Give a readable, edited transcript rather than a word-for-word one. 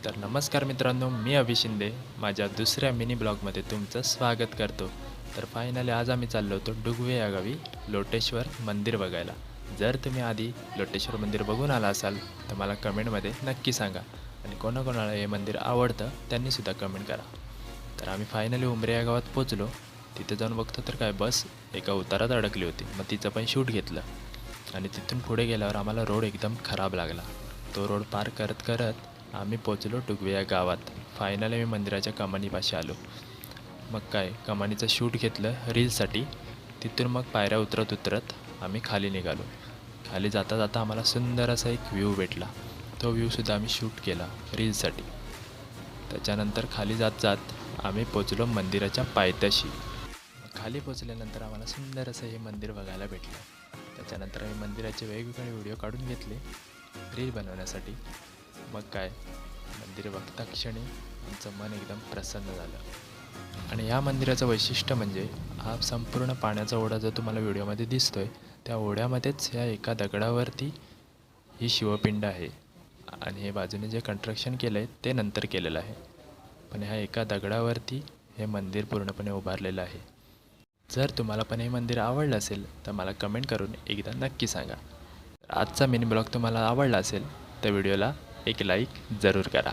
तर नमस्कार मित्रांनो, मी अभि शिंदे माझ्या दुसऱ्या मिनी ब्लॉगमध्ये तुमचं स्वागत करतो। तर फायनली आज आम्ही चाललो होतो डुगवे या गावी लोटेश्वर मंदिर बघायला। जर तुम्ही आधी लोटेश्वर मंदिर बघून आला असाल तर मला कमेंटमध्ये नक्की सांगा आणि कोणाकोणाला हे मंदिर आवडतं त्यांनीसुद्धा कमेंट करा। तर आम्ही फायनली उमरे या गावात पोचलो। तिथे जाऊन बघतो तर काय बस एका उतारात अडकली होती, मग तिचं पण शूट घेतलं आणि तिथून पुढे गेल्यावर आम्हाला रोड एकदम खराब लागला। तो रोड पार करत करत आम्ही पोचलो डुगवे या गावात। फायनली मी मंदिराच्या कमानीपाशी आलो। मग काय कमानीचं शूट घेतलं रीलसाठी। तिथून मग पायऱ्या उतरत उतरत आम्ही खाली निघालो। खाली जाता जाता आम्हाला सुंदर असा एक व्ह्यू भेटला। तो व्ह्यूसुद्धा आम्ही शूट केला रीलसाठी। त्याच्यानंतर खाली जात जात आम्ही पोचलो मंदिराच्या पायथ्याशी। खाली पोचल्यानंतर आम्हाला सुंदर असं हे मंदिर बघायला भेटलं। त्याच्यानंतर आम्ही मंदिराचे वेगवेगळे व्हिडिओ काढून घेतले रील बनवण्यासाठी। मग काय मंदिर बघता क्षणी आमचं मन एकदम प्रसन्न झालं। आणि या मंदिराचं वैशिष्ट्य म्हणजे हा संपूर्ण पाण्याचा ओढा जो तुम्हाला व्हिडिओमध्ये दिसतोय त्या ओढ्यामध्येच या एका दगडावरती ही शिवपिंड आहे। आणि हे बाजूने जे कन्स्ट्रक्शन केलं आहे ते नंतर केलेलं आहे, पण ह्या एका दगडावरती हे मंदिर पूर्णपणे उभारलेलं आहे। जर तुम्हाला पण हे मंदिर आवडलं असेल तर मला कमेंट करून एकदा नक्की सांगा। आजचा मिनी ब्लॉग तुम्हाला आवडला असेल तर व्हिडिओला एक लाईक जरूर करा।